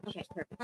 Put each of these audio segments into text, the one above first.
Okay, perfect.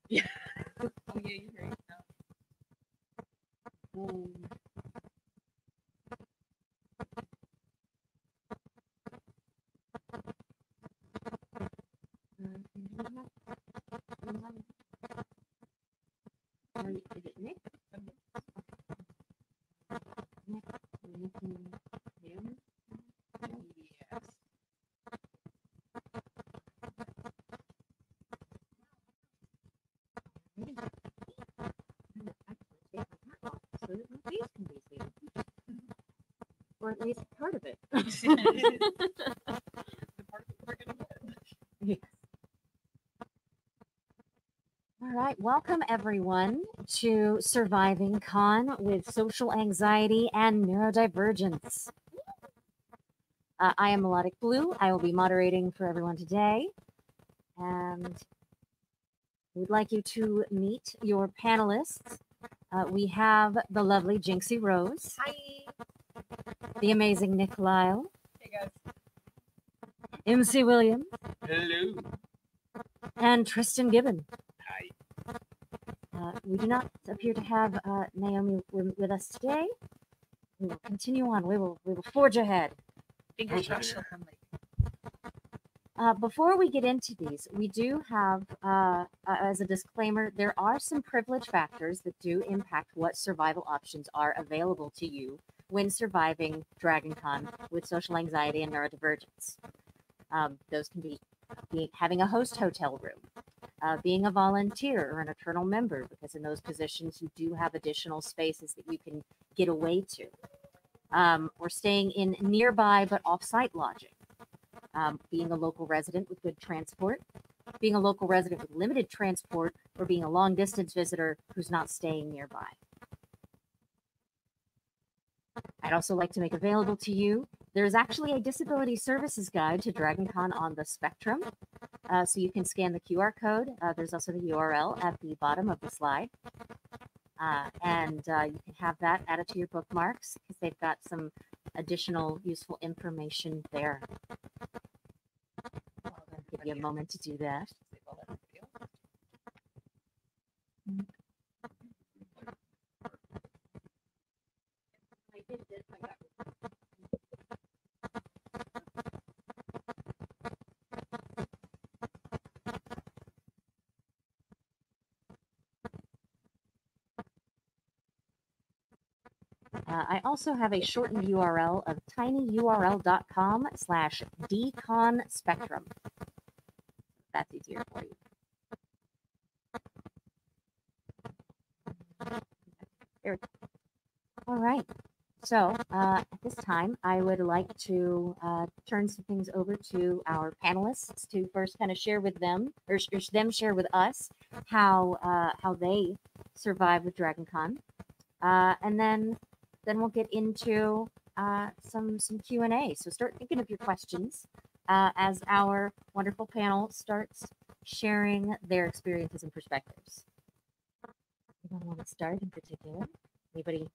Yeah. Oh yeah, you're right. Is it Nick? Him? Yes. So that my face can be seen. Or at least part of it. The part that we're gonna get. Yes. All right, welcome everyone to Surviving Con with Social Anxiety and Neurodivergence. I am Melodic Blue. I will be moderating for everyone today. And we'd like you to meet your panelists. We have the lovely Jinxie Rose, Hi. the amazing Nick Lyle, Hey guys. MC Williams, Hello. and Tristan Gibbon. Hi. We do not appear to have Naomi with us today. We will continue on. We will forge ahead. Fingers crossed she'll come later. Before we get into these, we do have, as a disclaimer, there are some privilege factors that do impact what survival options are available to you when surviving DragonCon with social anxiety and neurodivergence. Those can be having a host hotel room, being a volunteer or an eternal member, because in those positions you do have additional spaces that you can get away to, or staying in nearby but off-site lodging. Being a local resident with good transport, being a local resident with limited transport, or being a long distance visitor who's not staying nearby. I'd also like to make available to you, there's actually a disability services guide to DragonCon on the Spectrum. So you can scan the QR code. There's also the URL at the bottom of the slide. And you can have that added to your bookmarks because they've got some additional useful information there. I'll give you a moment to do that. I also have a shortened URL of tinyurl.com/dconspectrum. That's easier for you. There we go. All right. So at this time, I would like to turn some things over to our panelists to first kind of share with them, or them share with us how they survive with DragonCon, and then we'll get into some Q&A. So start thinking of your questions as our wonderful panel starts sharing their experiences and perspectives. Anyone want to start in particular? Anybody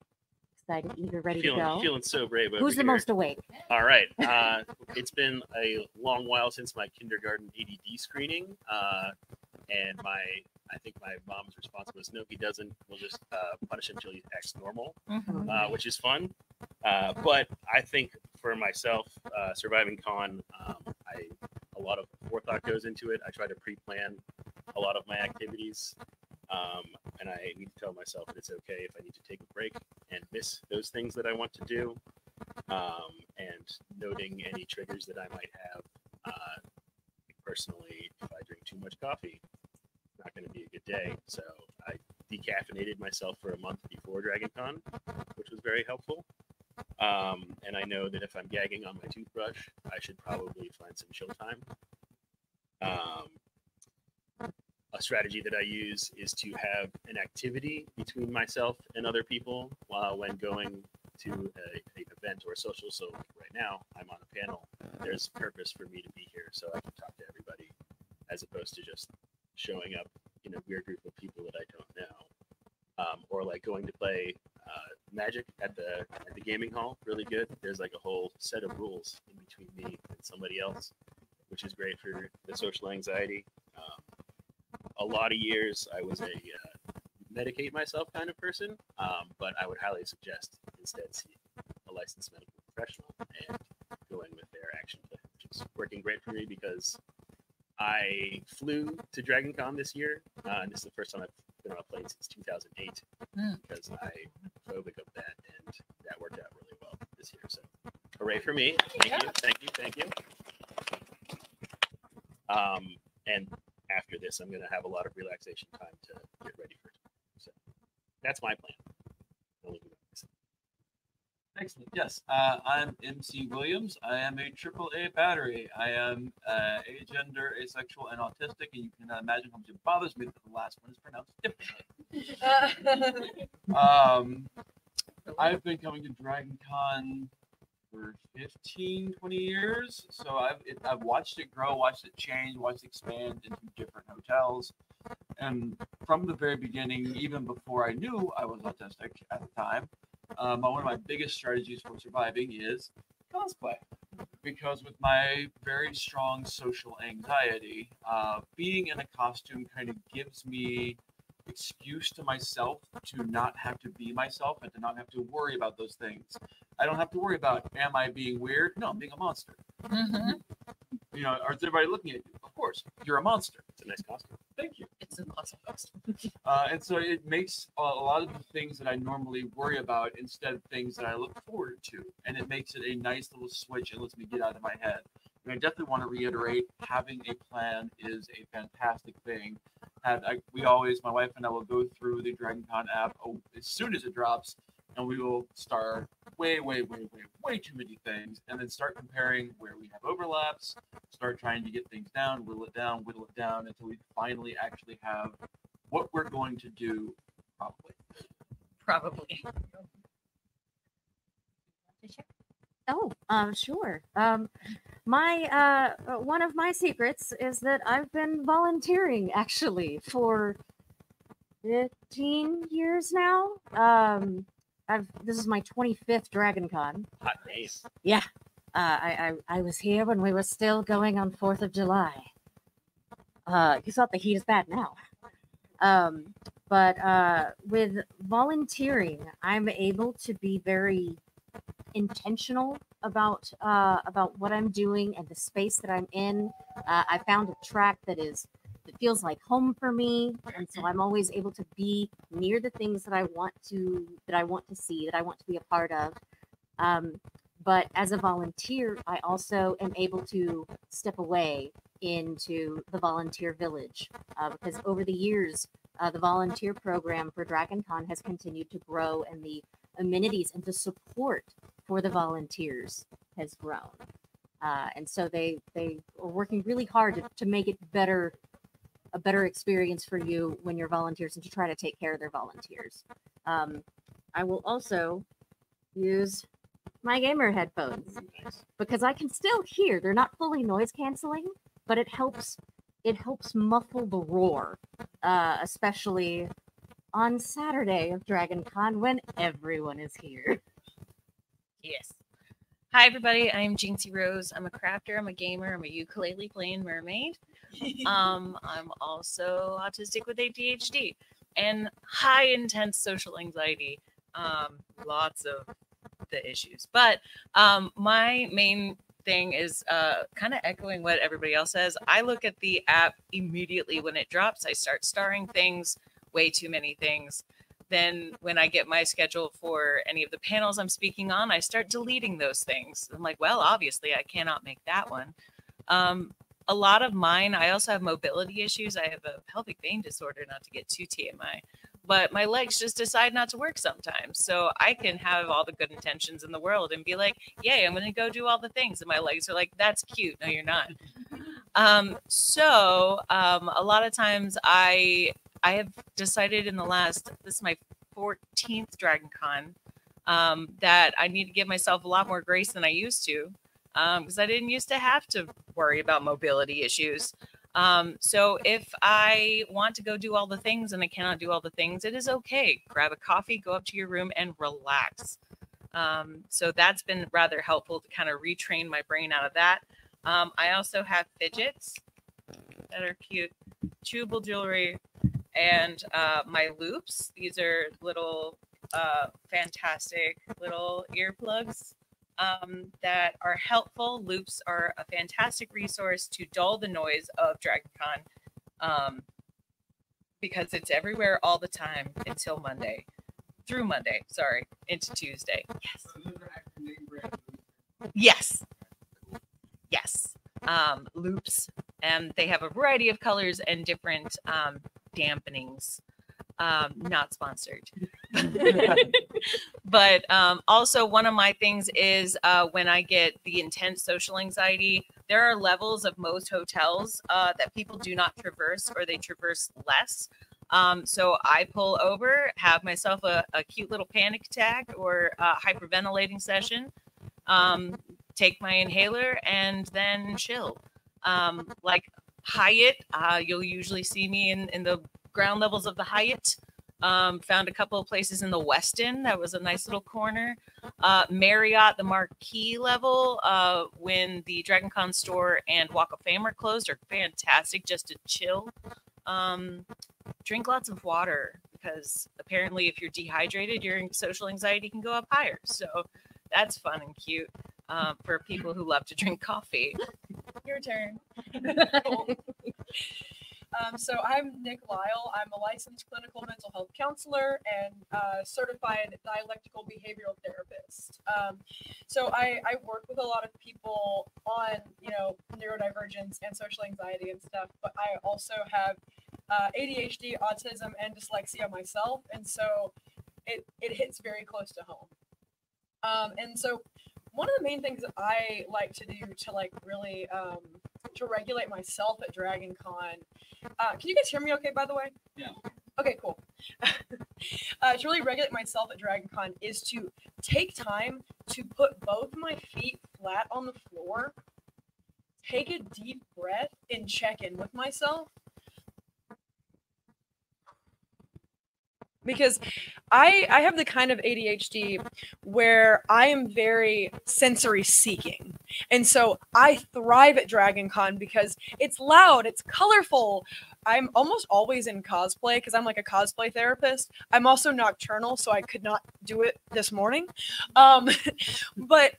excited, eager, ready to go? Feeling so brave over Who's the here. most awake? All right. It's been a long while since my kindergarten ADD screening, and I think my mom's response was, "No, he doesn't. We'll just punish him until he acts normal," which is fun. But I think for myself, surviving con, a lot of forethought goes into it. I try to pre-plan a lot of my activities, and I need to tell myself that it's okay if I need to take a break and miss those things that I want to do. and noting any triggers that I might have. Personally, if I drink too much coffee, it's not going to be a good day. So I decaffeinated myself for a month before DragonCon, which was very helpful. And I know that if I'm gagging on my toothbrush, I should probably find some chill time. A strategy that I use is to have an activity between myself and other people when going to an event or a social. So right now I'm on a panel. There's purpose for me to be here so I can talk to everybody as opposed to just showing up in a weird group of people that I don't know. Or like going to play Magic at the gaming hall, really good. There's like a whole set of rules in between me and somebody else, which is great for the social anxiety. A lot of years I was a medicate myself kind of person, but I would highly suggest instead see a licensed medical professional and going with their action plan, which is working great for me because I flew to DragonCon this year, and this is the first time I've been on a plane since 2008 because I phobic of that, and that worked out really well this year. So, hooray for me! Thank you. And after this, I'm going to have a lot of relaxation time to get ready for it. So that's my plan. Excellent. Yes, I'm MC Williams. I am a AAA battery. I am agender, asexual, and autistic. And you can imagine how much it bothers me that the last one is pronounced differently. I've been coming to DragonCon for 15, 20 years. So I've watched it grow, watched it change, watched it expand into different hotels. And from the very beginning, even before I knew I was autistic at the time, one of my biggest strategies for surviving is cosplay. Because with my very strong social anxiety, being in a costume kind of gives me excuse to myself to not have to be myself and to not have to worry about those things. I don't have to worry about, am I being weird? No, I'm being a monster. Mm-hmm. You know, or is everybody looking at you? Of course, you're a monster. It's a nice costume. Thank you. It's an awesome costume. And so it makes a lot of the things that I normally worry about instead things that I look forward to. And it makes it a nice little switch and lets me get out of my head. And I definitely want to reiterate, having a plan is a fantastic thing. My wife and I will go through the DragonCon app as soon as it drops, and we will start way too many things, and then start comparing where we have overlaps, start trying to get things down, whittle it down until we finally actually have what we're going to do Probably. Oh, sure. My one of my secrets is that I've been volunteering actually for 15 years now. This is my 25th DragonCon. Hot days. Yeah. I was here when we were still going on 4th of July. You thought the heat is bad now. But with volunteering, I'm able to be very intentional about what I'm doing and the space that I'm in. I found a track that feels like home for me, and so I'm always able to be near the things that I want to see, that I want to be a part of. But as a volunteer, I also am able to step away into the volunteer village because over the years, the volunteer program for DragonCon has continued to grow, and the amenities and the support for the volunteers has grown. And so they are working really hard to make it a better experience for you when you're volunteers and to try to take care of their volunteers. I will also use my gamer headphones because I can still hear. They're not fully noise canceling, but it helps muffle the roar, especially on Saturday of DragonCon when everyone is here. Yes. Hi, everybody. I'm Jinxie Rose. I'm a crafter. I'm a gamer. I'm a ukulele playing mermaid. I'm also autistic with ADHD and high intense social anxiety. Lots of the issues. But my main thing is kind of echoing what everybody else says. I look at the app immediately when it drops. I start starring things, way too many things. then when I get my schedule for any of the panels I'm speaking on, I start deleting those things. I'm like, well, obviously I cannot make that one. A lot of mine, I also have mobility issues. I have a pelvic vein disorder, not to get too TMI, but my legs just decide not to work sometimes. So I can have all the good intentions in the world and be like, yay, I'm going to go do all the things. And my legs are like, that's cute. No, you're not. So a lot of times I have decided in the last, this is my 14th DragonCon, that I need to give myself a lot more grace than I used to, because I didn't used to have to worry about mobility issues. So if I want to go do all the things and I cannot do all the things, it is okay. Grab a coffee, go up to your room and relax. So that's been rather helpful to kind of retrain my brain out of that. I also have fidgets that are cute, chewable jewelry, and my loops. These are little fantastic little earplugs that are helpful. Loops are a fantastic resource to dull the noise of DragonCon, because it's everywhere all the time until Monday. Through Monday, sorry, into Tuesday. Yes. Yes. Loops, and they have a variety of colors and different dampenings. Not sponsored. But also one of my things is when I get the intense social anxiety, there are levels of most hotels that people do not traverse, or they traverse less. So I pull over, have myself a cute little panic attack or a hyperventilating session, take my inhaler, and then chill. Like Hyatt, you'll usually see me in the ground levels of the Hyatt. Found a couple of places in the Westin. That was a nice little corner. Marriott, the Marquee level, when the DragonCon store and Walk of Fame are closed, are fantastic just to chill. Drink lots of water, because apparently if you're dehydrated, your social anxiety can go up higher. So that's fun and cute for people who love to drink coffee. Your turn. So I'm Nick Lyle. I'm a licensed clinical mental health counselor and certified dialectical behavioral therapist. So I work with a lot of people on, neurodivergence and social anxiety and stuff, but I also have ADHD, autism, and dyslexia myself. And so it hits very close to home. And so one of the main things that I like to do to really to regulate myself at DragonCon. Can you guys hear me okay, by the way? Yeah. Okay, cool. To really regulate myself at DragonCon is to take time to put both my feet flat on the floor, take a deep breath, and check in with myself. Because I have the kind of ADHD where I am very sensory seeking. And so I thrive at DragonCon because it's loud, it's colorful. I'm almost always in cosplay because I'm like a cosplay therapist. I'm also nocturnal, so I could not do it this morning. But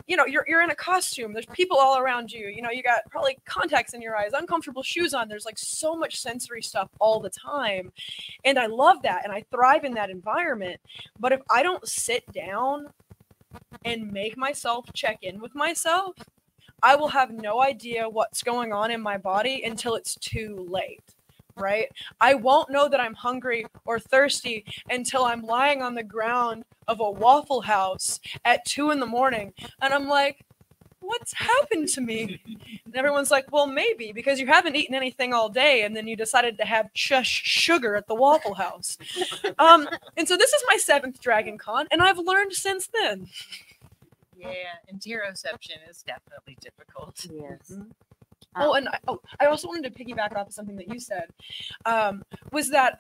you're in a costume. There's people all around you. You got probably contacts in your eyes, uncomfortable shoes on. There's like so much sensory stuff all the time. And I love that. And I thrive in that environment. But if I don't sit down and make myself check in with myself, I will have no idea what's going on in my body until it's too late, right? I won't know that I'm hungry or thirsty until I'm lying on the ground of a Waffle House at 2 a.m. and I'm like, what's happened to me? And everyone's like, well, maybe because you haven't eaten anything all day and then you decided to have sugar at the Waffle House. And so this is my 7th DragonCon, and I've learned since then. Yeah, interoception is definitely difficult. Yes. I also wanted to piggyback off of something that you said, was that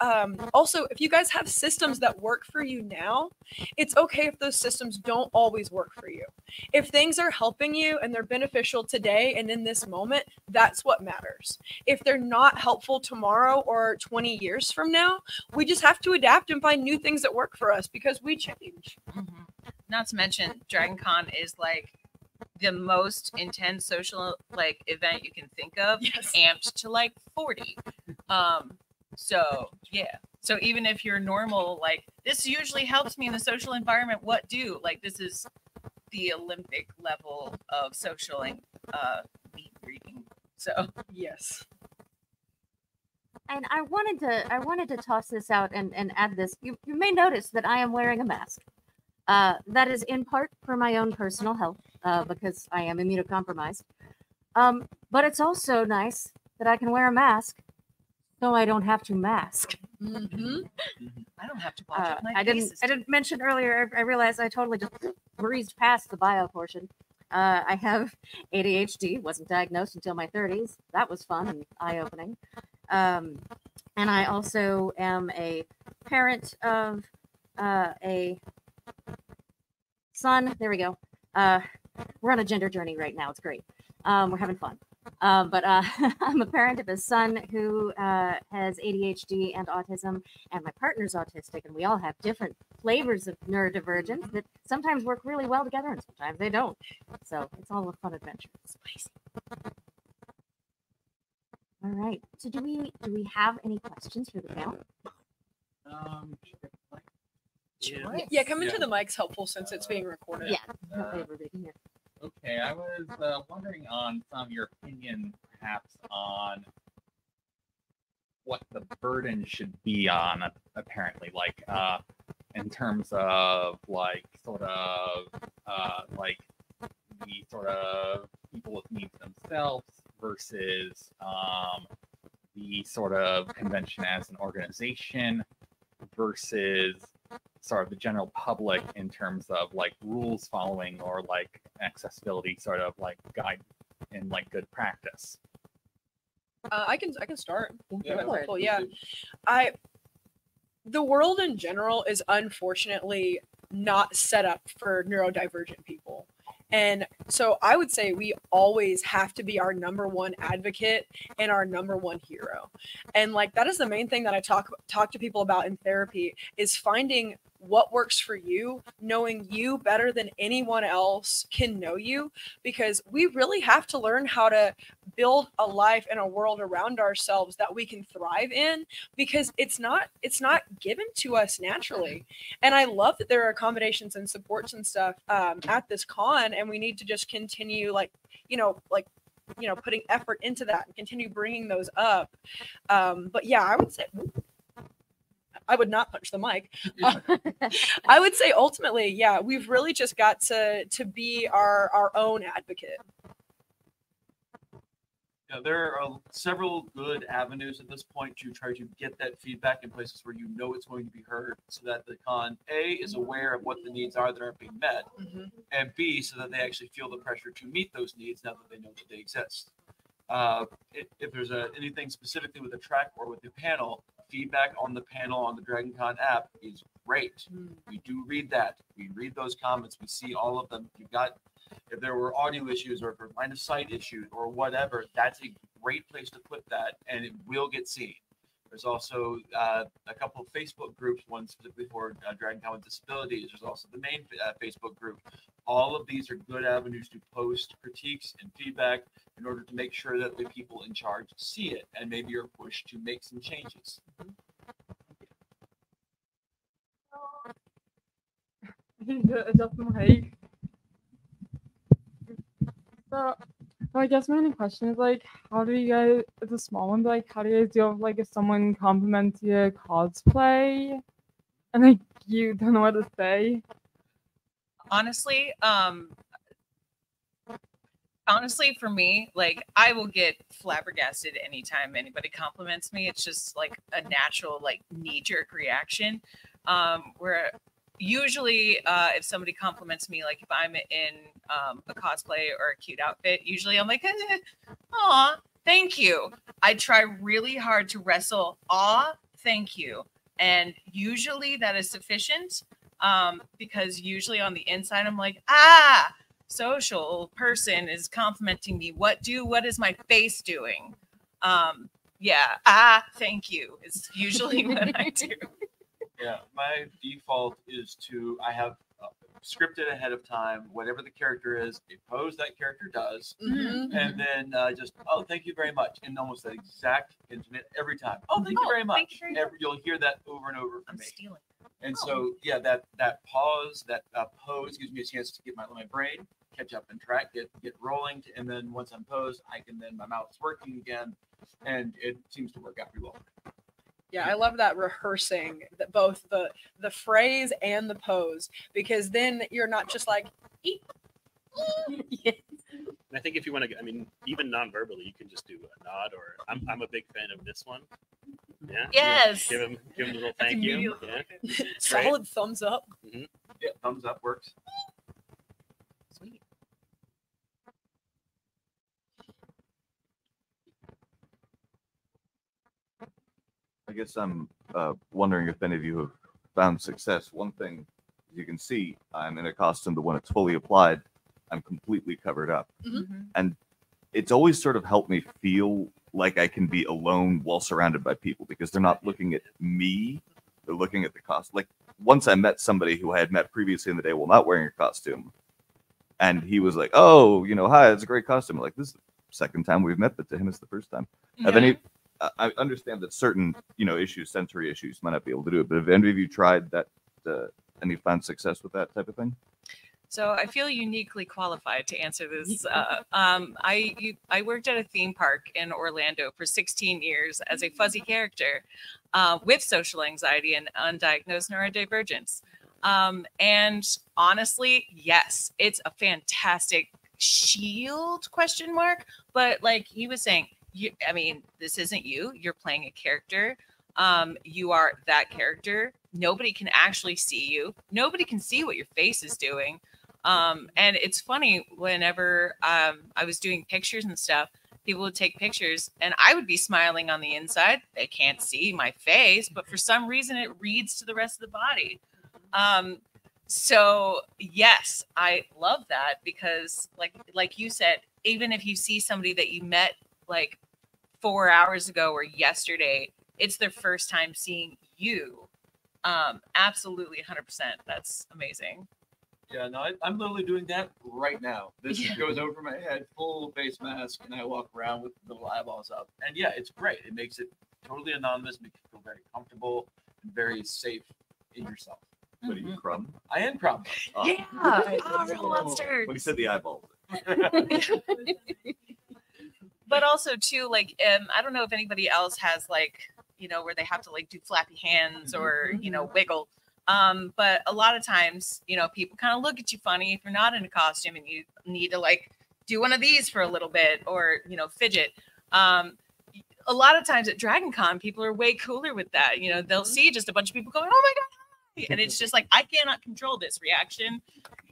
also if you guys have systems that work for you now, it's okay if those systems don't always work for you. If things are helping you and they're beneficial today and in this moment, that's what matters. If they're not helpful tomorrow or 20 years from now, we just have to adapt and find new things that work for us because we change. Mm-hmm. Not to mention, DragonCon is like the most intense social event you can think of, Yes. amped to 40. So yeah, So even if you're normal, like this usually helps me in the social environment. What do? Like this is the Olympic level of social meat reading. So Yes. And I wanted to toss this out and add this. You may notice that I am wearing a mask. That is in part for my own personal health, because I am immunocompromised. But it's also nice that I can wear a mask so I don't have to mask. Mm-hmm. I don't have to watch out my I didn't mention earlier. I realized I totally just breezed past the bio portion. I have ADHD. Wasn't diagnosed until my 30s. That was fun and eye-opening. And I also am a parent of a son. There we go. We're on a gender journey right now. It's great. We're having fun. But I'm a parent of a son who has ADHD and autism, and my partner's autistic, and we all have different flavors of neurodivergence that sometimes work really well together and sometimes they don't. So it's all a fun adventure. Spicy. All right. So do we have any questions for the panel? Sure. Yeah, coming to the mic's helpful since it's being recorded. Yeah. Hopefully everybody can hear. Okay, I was wondering on some of your opinion, perhaps on what the burden should be on apparently, like in terms of like sort of like the sort of people with needs themselves versus the sort of convention as an organization versus sort of the general public in terms of like rules following or like accessibility sort of like guide and like good practice. I can start. Yeah, Well, yeah. The world in general is unfortunately not set up for neurodivergent people. And so I would say we always have to be our number one advocate and our number one hero. And like that is the main thing that I talk to people about in therapy is finding what works for you, knowing you better than anyone else can know you, because we really have to learn how to build a life and a world around ourselves that we can thrive in, because it's not given to us naturally. And I love that there are accommodations and supports and stuff at this con, and we need to just continue putting effort into that and continue bringing those up. But yeah, I would say I would not punch the mic. I would say ultimately, yeah, we've really just got to be our own advocate. Yeah, there are several good avenues at this point to try to get that feedback in places where you know it's going to be heard, so that the con A is aware of what the needs are that aren't being met, and B, so that they actually feel the pressure to meet those needs now that they know that they exist. If there's anything specifically with the track or with the panel, feedback on the panel on the DragonCon app is great. We do read that. We read those comments. We see all of them. If there were audio issues or if there were line of sight issues or whatever, that's a great place to put that, and it will get seen. There's also a couple of Facebook groups, one specifically for DragonCon with disabilities. There's also the main Facebook group. All of these are good avenues to post critiques and feedback in order to make sure that the people in charge see it and maybe are pushed to make some changes. Adjust my height. So I guess my only question is like, how do you guys? It's a small one, but like, how do you guys deal with like if someone compliments your cosplay, and like you don't know what to say? Honestly, for me, like I will get flabbergasted anytime anybody compliments me. It's just like a natural, like knee-jerk reaction. Where usually, if somebody compliments me, like if I'm in a cosplay or a cute outfit, usually I'm like, "Aw, thank you." I try really hard to wrestle "aw, thank you," and usually that is sufficient. Because usually on the inside, I'm like, social person is complimenting me. What is my face doing? Thank you is usually what I do. Yeah, my default is I have scripted ahead of time. Whatever the character is, a pose that character does, Mhm. and then just thank you very much, in almost the exact intimate every time. Thank you very much. Thank you very much. You'll hear that over and over from I'm me. stealing. And so yeah, that pause, that pose gives me a chance to get my brain catch up and track, get rolling, and then once I'm posed, I can then my mouth's working again, and it seems to work out pretty well. Yeah, I love that rehearsing that both the phrase and the pose, because then you're not just like eat. Yes. And I think if you want to, I mean, even non-verbally, you can just do a nod, or I'm a big fan of this one. Yeah. Yes. Give him a little thank you. Yeah. Solid thumbs up. Yeah, thumbs up works. Sweet. I guess I'm wondering if any of you have found success. One thing you can see, I'm in a costume that when it's fully applied, I'm completely covered up. And it's always sort of helped me feel like I can be alone while surrounded by people, because they're not looking at me, they're looking at the costume. Like once I met somebody who I had met previously in the day while not wearing a costume, and he was like, "Oh, hi, it's a great costume." I'm like, this is the second time we've met, but to him it's the first time. Have any? I understand that certain issues, sensory issues, might not be able to do it, but have any of you tried that? Any found success with that type of thing? So I feel uniquely qualified to answer this. I worked at a theme park in Orlando for 16 years as a fuzzy character with social anxiety and undiagnosed neurodivergence. And honestly, yes, it's a fantastic shield ? But like he was saying, I mean, this isn't you. You're playing a character. You are that character. Nobody can actually see you. Nobody can see what your face is doing. And it's funny, whenever I was doing pictures and stuff, people would take pictures and I would be smiling on the inside. They can't see my face, but for some reason it reads to the rest of the body. So yes, I love that, because like you said, even if you see somebody that you met like 4 hours ago or yesterday, it's their first time seeing you. Absolutely 100%. That's amazing. Yeah, no, I'm literally doing that right now. This goes over my head, full face mask, and I walk around with little eyeballs up. And yeah, it's great. It makes it totally anonymous, makes you feel very comfortable and very safe in yourself. What are you, Crumb? I am Crumb. Oh. Yeah. Oh, real monsters. When you said the eyeball. But also too, like, I don't know if anybody else has like, where they have to like do flappy hands or, wiggle. But a lot of times, people kind of look at you funny if you're not in a costume and you need to like do one of these for a little bit or, fidget. A lot of times at DragonCon, people are way cooler with that. They'll see just a bunch of people going, "Oh my God." And it's just like, I cannot control this reaction.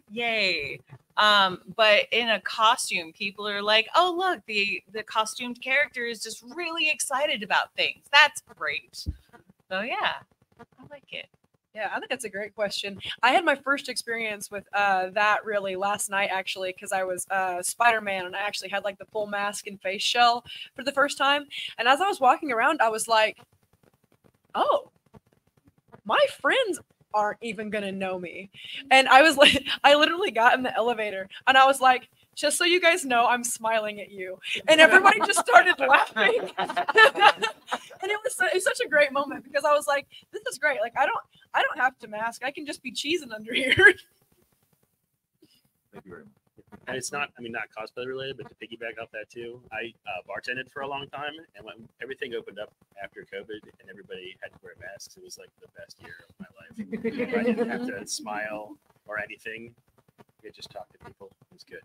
Yay. But in a costume, people are like, "Oh, look, the costumed character is just really excited about things. That's great." So yeah, I like it. Yeah, I think that's a great question. I had my first experience with that really last night, actually, because I was Spider-Man and I actually had like the full mask and face shell for the first time. And as I was walking around, I was like, "Oh, my friends aren't even gonna know me." And I was like, I literally got in the elevator and I was like, "Just so you guys know, I'm smiling at you." And everybody just started laughing. And it was such a great moment, because I was like, this is great. Like, I don't have to mask. I can just be cheesing under here. Thank you very much. And it's not cosplay related, but to piggyback off that too, I bartended for a long time, and when everything opened up after COVID and everybody had to wear masks, it was like the best year of my life. I didn't have to smile or anything. I could just talk to people. It was good.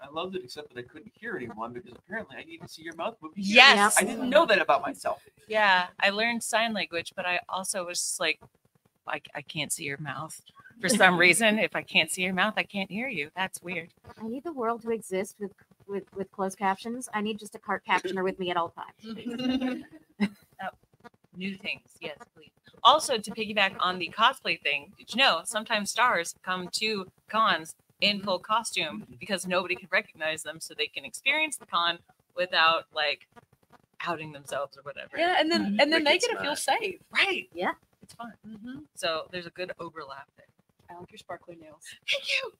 I loved it, except that I couldn't hear anyone because apparently I need to see your mouth move. Yes. I didn't know that about myself. Yeah, I learned sign language, but I also was just like, I can't see your mouth. For some reason, if I can't see your mouth, I can't hear you. That's weird. I need the world to exist with closed captions. I need just a cart captioner with me at all times. New things, yes, please. Also, to piggyback on the cosplay thing, did you know sometimes stars come to cons in full costume because nobody can recognize them, so they can experience the con without like outing themselves or whatever. Yeah, and then they Wicked get to feel safe. Right. Yeah. It's fun. So there's a good overlap there. I like your sparkly nails. Thank you.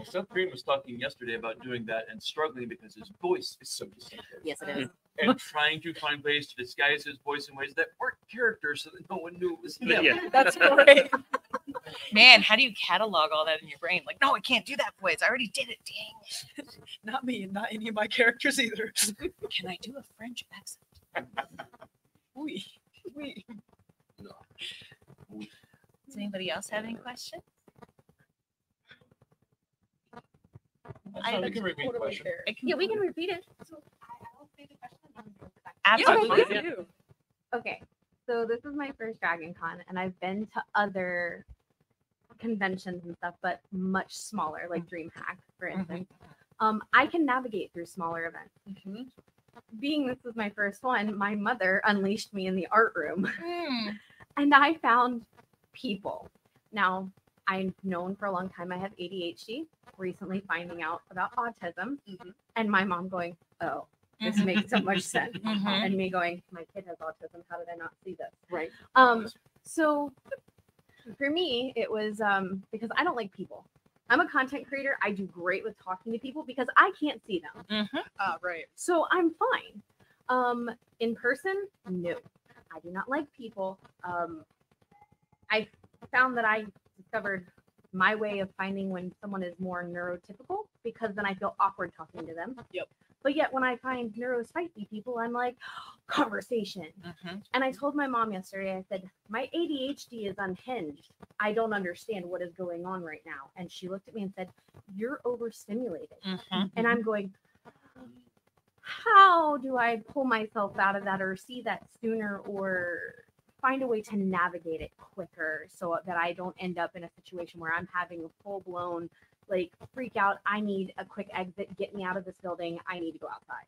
Seth Green was talking yesterday about doing that and struggling because his voice is so distinctive. Yes, it is. And trying to find ways to disguise his voice in ways that weren't characters so that no one knew it was him. Yeah. That's great. Man, how do you catalog all that in your brain? Like, no, I can't do that voice. I already did it. Dang. Not me, and not any of my characters either. Can I do a French accent? Oui. Oui. No. Does anybody else have any questions? I can repeat the Totally question. fair. Yeah, we can repeat it. Absolutely. Yeah, you. Okay, so this is my first DragonCon, and I've been to other conventions and stuff, but much smaller, like DreamHack, for instance. I can navigate through smaller events. Being this was my first one, my mother unleashed me in the art room, and I found people. Now, I've known for a long time I have ADHD, recently finding out about autism, and my mom going, oh, this makes so much sense. And me going, my kid has autism. How did I not see this? Right. So for me, it was because I don't like people. I'm a content creator. I do great with talking to people because I can't see them. Right. So I'm fine. In person, no. I do not like people. I found that I discovered my way of finding when someone is more neurotypical because then I feel awkward talking to them. Yep. But yet when I find neurospicy people, I'm like, conversation. And I told my mom yesterday, I said, my ADHD is unhinged. I don't understand what is going on right now. And she looked at me and said, you're overstimulated. And I'm going, how do I pull myself out of that or see that sooner or find a way to navigate it quicker so that I don't end up in a situation where I'm having a full blown like freak out. I need a quick exit. Get me out of this building. I need to go outside.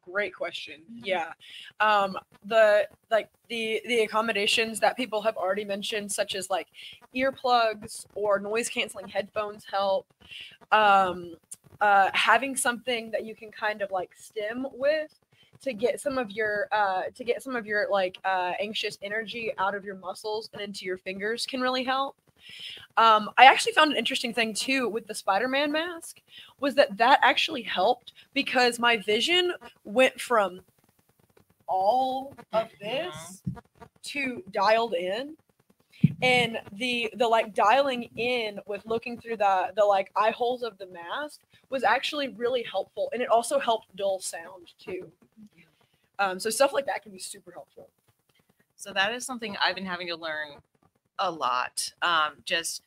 Great question. Yeah. The accommodations that people have already mentioned, such as like earplugs or noise canceling headphones help. Having something that you can kind of like stim with to get some of your anxious energy out of your muscles and into your fingers can really help. I actually found an interesting thing too with the Spider-Man mask was that actually helped because my vision went from all of this to dialed in, and the like dialing in with looking through the like eye holes of the mask was actually really helpful, and it also helped dull sound too. So stuff like that can be super helpful. So that is something I've been having to learn a lot, just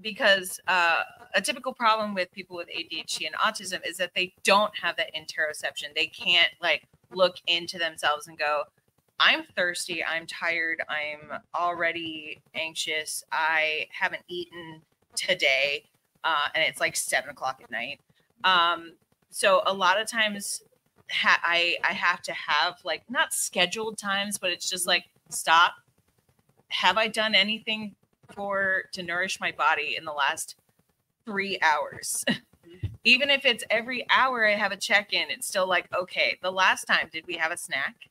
because a typical problem with people with ADHD and autism is that they don't have that interoception. They can't like look into themselves and go, I'm thirsty, I'm tired, I'm already anxious, I haven't eaten today, and it's like 7 o'clock at night. So a lot of times I have to have like not scheduled times, but it's just like, stop. Have I done anything to nourish my body in the last 3 hours? Even if it's every hour I have a check-in, it's still like, okay, the last time, did we have a snack?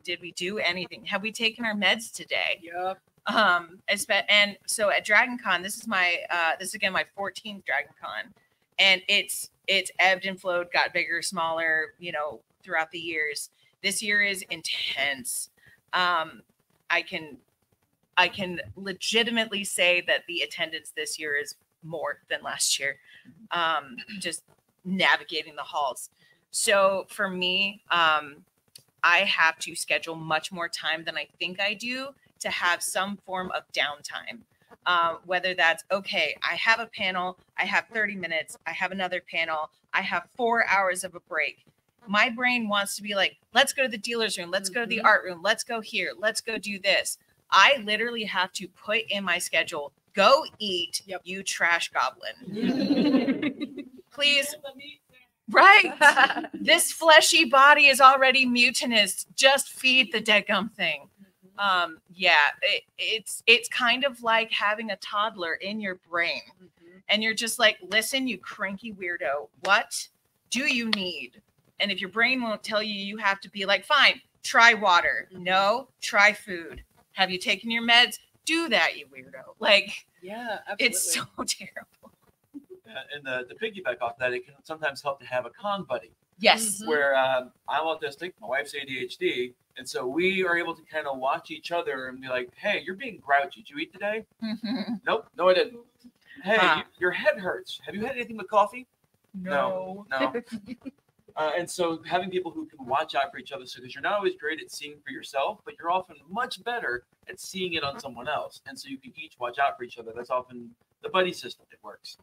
Did we do anything? Have we taken our meds today? Yep. And so at DragonCon, this is again my 14th DragonCon, and it's ebbed and flowed, got bigger, smaller, throughout the years. This year is intense. I can legitimately say that the attendance this year is more than last year. Just navigating the halls. So for me, I have to schedule much more time than I think I do to have some form of downtime. Whether that's, okay, I have a panel, I have 30 minutes, I have another panel, I have 4 hours of a break. My brain wants to be like, let's go to the dealer's room, let's go to the art room, let's go here, let's go do this. I literally have to put in my schedule, go eat, you trash goblin. Please. Right. This fleshy body is already mutinous. Just feed the deadgum thing. It's kind of like having a toddler in your brain. And you're just like, listen, you cranky weirdo, what do you need? And if your brain won't tell you, you have to be like, fine, try water. No, try food. Have you taken your meds? do that, you weirdo. Like, Yeah, absolutely. it's so terrible. And the piggyback off that, it can sometimes help to have a con buddy. Yes. Where I'm autistic, my wife's ADHD, and so we are able to kind of watch each other and be like, "Hey, you're being grouchy. Did you eat today? Nope, no, I didn't. Hey, your head hurts. Have you had anything with coffee? No. And so having people who can watch out for each other, so because you're not always great at seeing for yourself, but you're often much better at seeing it on someone else, and so you can each watch out for each other. That's often the buddy system that works.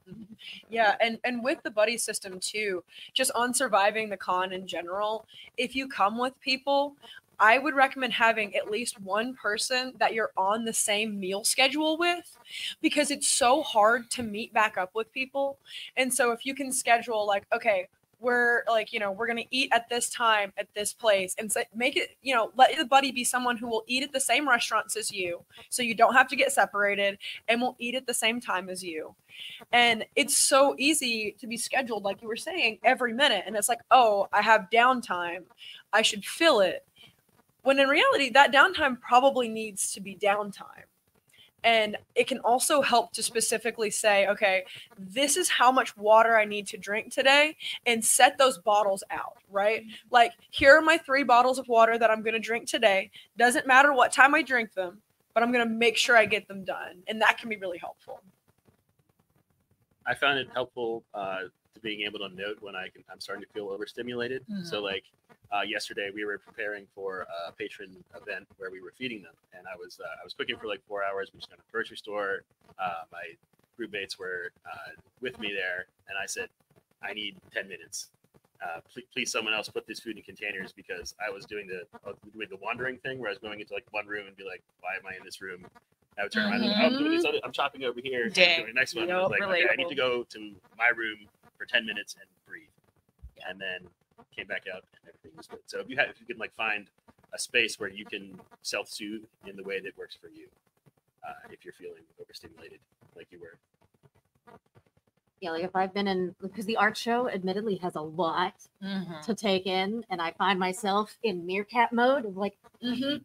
Yeah, and with the buddy system too, just on surviving the con in general, if you come with people, I would recommend having at least one person that you're on the same meal schedule with, because it's so hard to meet back up with people. And so if you can schedule like, okay, we're like, we're going to eat at this time at this place, and so make it, let the buddy be someone who will eat at the same restaurants as you, so you don't have to get separated, and will eat at the same time as you. And it's so easy to be scheduled, like you were saying, every minute. And it's like, oh, I have downtime, I should fill it. When in reality, that downtime probably needs to be downtime. And it can also help to specifically say, okay, this is how much water I need to drink today, and set those bottles out, right? Like, here are my 3 bottles of water that I'm going to drink today. Doesn't matter what time I drink them, but I'm going to make sure I get them done. And that can be really helpful. I found it helpful to being able to note when I'm starting to feel overstimulated. So like yesterday we were preparing for a patron event where we were feeding them, and I was cooking for like 4 hours. We just went to the grocery store. My roommates were with me there, and I said, I need 10 minutes. Please someone else put this food in containers, because I was doing the wandering thing where I was going into like one room and be like, why am I in this room? I would turn around and doing this other, I'm chopping over here. Doing the next one. I was like, okay, I need to go to my room for 10 minutes and breathe. And then came back out and everything was good. So if you can like find a space where you can self-soothe in the way that works for you, if you're feeling overstimulated like you were. Yeah, like if I've been in, because the art show admittedly has a lot to take in, and I find myself in meerkat mode of like, and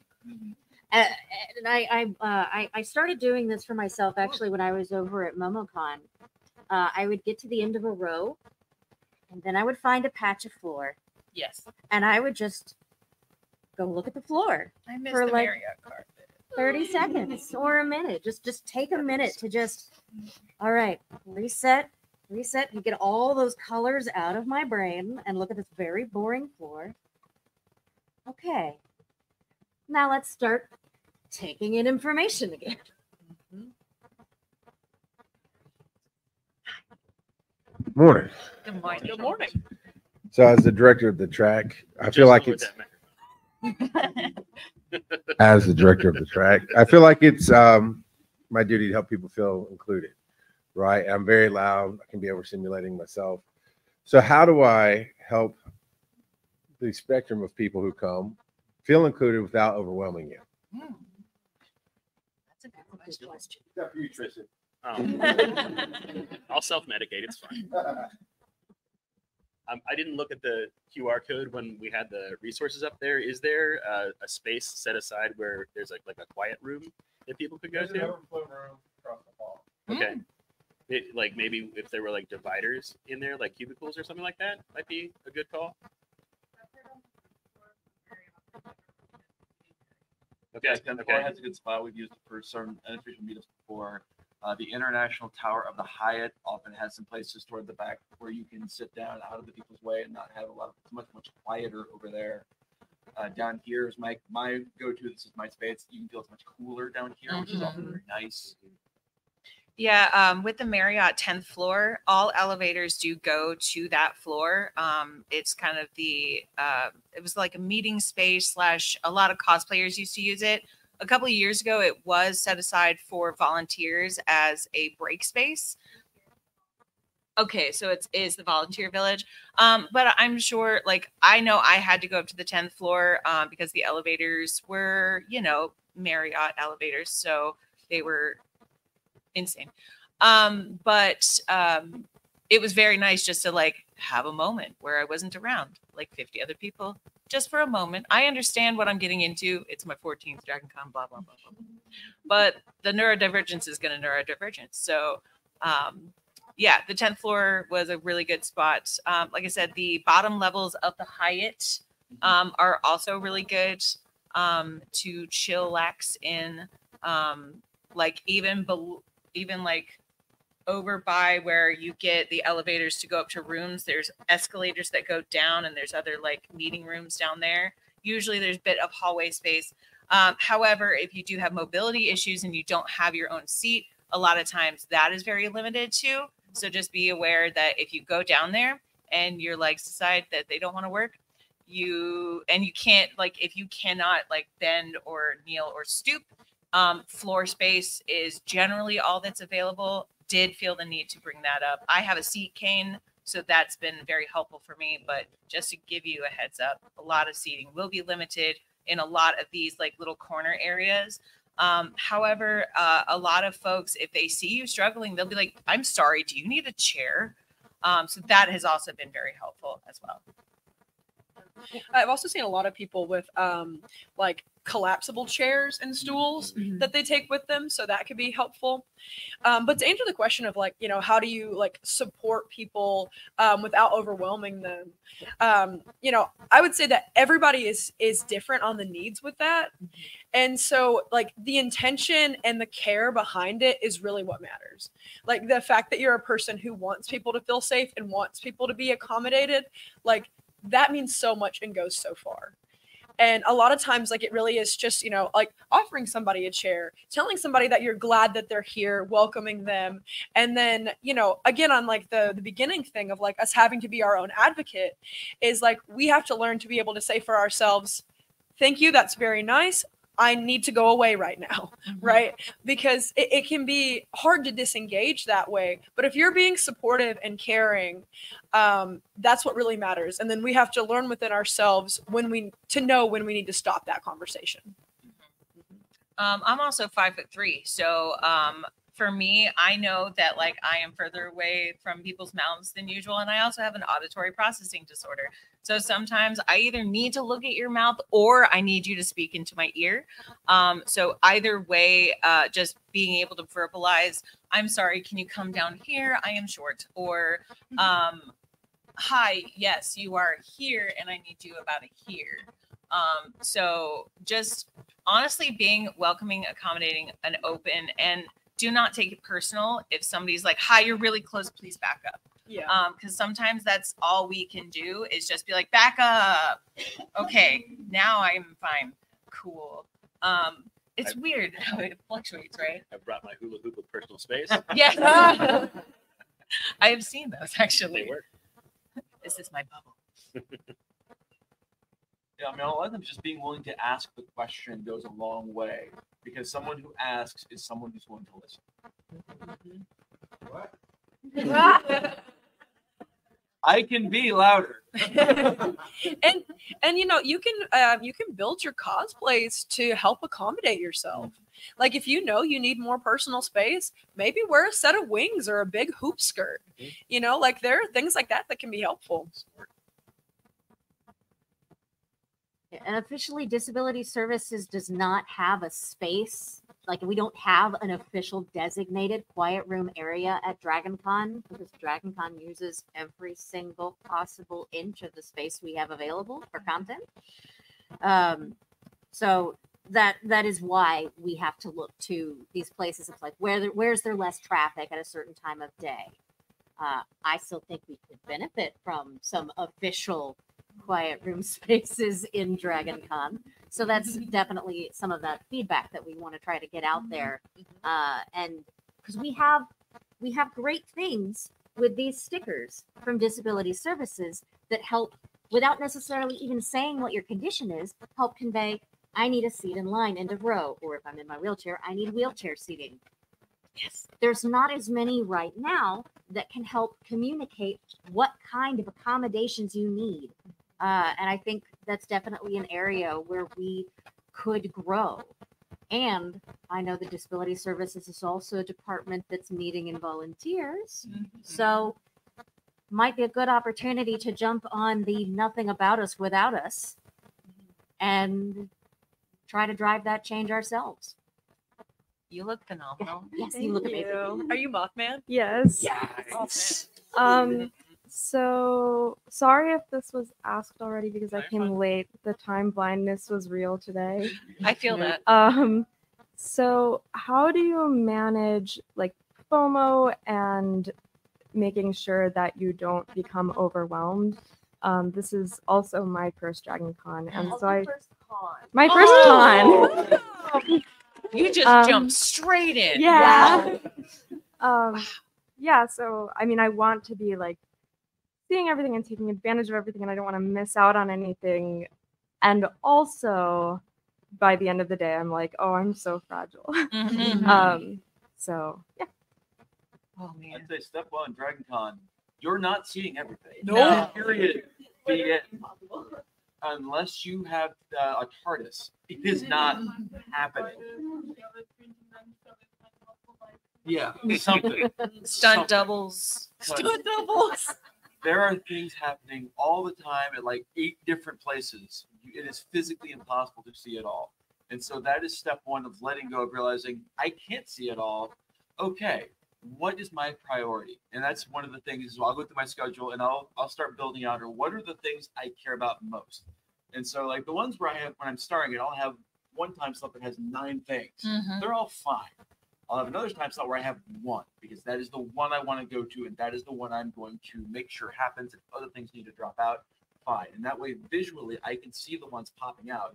I started doing this for myself actually when I was over at MomoCon. I would get to the end of a row, and then I would find a patch of floor. Yes. And I would just go look at the floor I miss for the like Marriott carpet. 30 seconds or a minute. Just take a minute to just, all right, reset, and get all those colors out of my brain and look at this very boring floor. Okay. Now let's start taking in information again. Morning. Good morning. Good morning. So, as the director of the track, I feel like it's as the director of the track, I feel like it's my duty to help people feel included. Right? I'm very loud. I can be overstimulating myself. So, how do I help the spectrum of people who come feel included without overwhelming you? That's a good question. Except for you, Tristan. I'll self-medicate. It's fine. I didn't look at the QR code when we had the resources up there. Is there a space set aside where there's like a quiet room that people could go There's an to? overflow room across the hall. Okay. Like maybe if there were like dividers in there, like cubicles or something like that, might be a good call. Okay. The bar has a good spot. We've used it for certain unofficial meetups before. The International Tower of the Hyatt often has some places toward the back where you can sit down out of the people's way and not have a lot of, it's much quieter over there. Down here is my go-to. This is my space. You can feel it's much cooler down here, which is often very nice. Yeah, with the Marriott 10th floor, all elevators do go to that floor. It's kind of it was like a meeting space / a lot of cosplayers used to use it. A couple of years ago, it was set aside for volunteers as a break space. Okay, so it is the volunteer village. But I'm sure, like, I know I had to go up to the 10th floor because the elevators were, Marriott elevators. So they were insane. But it was very nice just to like have a moment where I wasn't around like 50 other people just for a moment. I understand what I'm getting into. It's my 14th DragonCon, blah, blah, blah, blah. But the neurodivergence is going to neurodivergence. So, yeah, the 10th floor was a really good spot. Like I said, the bottom levels of the Hyatt are also really good to chillax in. Like even like over by where you get the elevators to go up to rooms, there's escalators that go down, and there's other like meeting rooms down there. Usually there's a bit of hallway space. However, if you do have mobility issues and you don't have your own seat, a lot of times that is very limited too. So just be aware that if you go down there and your legs decide that they don't want to work, you can't, like, if you cannot like bend or kneel or stoop, floor space is generally all that's available. Did feel the need to bring that up. I have a seat cane, so that's been very helpful for me. But just to give you a heads up, a lot of seating will be limited in a lot of these like little corner areas. However, a lot of folks, if they see you struggling, they'll be like, "I'm sorry, do you need a chair?" So that has also been very helpful as well. I've also seen a lot of people with like collapsible chairs and stools that they take with them, so that could be helpful. But to answer the question of like, you know, how do you like support people without overwhelming them? You know, I would say that everybody is different on the needs with that. And so like the intention and the care behind it is really what matters. Like the fact that you're a person who wants people to feel safe and wants people to be accommodated, like that means so much and goes so far. And a lot of times, like, it really is just, you know, like offering somebody a chair, telling somebody that you're glad that they're here, welcoming them. And then, you know, again, on like the beginning thing of like us having to be our own advocate is like, we have to learn to be able to say for ourselves, thank you, that's very nice. I need to go away right now, right? Because it can be hard to disengage that way. But if you're being supportive and caring, that's what really matters. And then we have to learn within ourselves to know when we need to stop that conversation. I'm also 5'3", so for me, I know that like I am further away from people's mouths than usual, and I also have an auditory processing disorder. So sometimes I either need to look at your mouth or I need you to speak into my ear. So either way, just being able to verbalize, I'm sorry, can you come down here? I am short. Or hi, yes, you are here and I need you about here. So just honestly being welcoming, accommodating, and open, and do not take it personal if somebody's like, hi, you're really close, please back up. Yeah. Because sometimes that's all we can do is just be like, back up. Okay, now I'm fine. Cool. It's weird how it fluctuates, right? I brought my hula hoop with personal space. Yeah. I have seen those actually. They work. This is my bubble. Yeah, I mean, a lot of them just being willing to ask the question goes a long way, because someone who asks is someone who's willing to listen. What? I can be louder. and you know, you can build your cosplays to help accommodate yourself. Like if you know you need more personal space, maybe wear a set of wings or a big hoop skirt. You know, like there are things like that that can be helpful. And officially, Disability Services does not have a space. Like we don't have an official designated quiet room area at DragonCon, because DragonCon uses every single possible inch of the space we have available for content. So that is why we have to look to these places. It's like where's there less traffic at a certain time of day. I still think we could benefit from some official quiet room spaces in DragonCon. So that's definitely some of that feedback that we want to try to get out there. And because we have great things with these stickers from Disability Services that help, without necessarily even saying what your condition is, help convey, I need a seat in line, end of row, or if I'm in my wheelchair, I need wheelchair seating. Yes, there's not as many right now that can help communicate what kind of accommodations you need. And I think that's definitely an area where we could grow. And I know the Disability Services is also a department that's needing in volunteers. So might be a good opportunity to jump on the nothing about us without us and try to drive that change ourselves. You look phenomenal. Yes, Thank you look amazing. you. Are you Mothman? Yes. Yes. So sorry if this was asked already because I came late. The time blindness was real today. I feel that. So how do you manage like FOMO and making sure that you don't become overwhelmed? This is also my first DragonCon, and so my first con. You just jumped straight in. Yeah. Yeah. So I mean, I want to be like seeing everything and taking advantage of everything, and I don't want to miss out on anything. And also, by the end of the day, I'm like, oh, I'm so fragile. So yeah. Oh man. I'd say step one, DragonCon. You're not seeing everything. No. Period. The end. Unless you have a TARDIS, it is not happening. Yeah, something. Stunt doubles. Stunt doubles. There are things happening all the time at like 8 different places. It is physically impossible to see it all. And so that is step one of letting go, of realizing I can't see it all. Okay, what is my priority? And that's one of the things is I'll go through my schedule and I'll start building out, or what are the things I care about most? And so like the ones where I have, when I'm starting it, I'll have one time slot that has 9 things. They're all fine. I'll have another time slot where I have 1 because that is the one I want to go to, and that is the one I'm going to make sure happens. If other things need to drop out, fine. And that way, visually, I can see the ones popping out.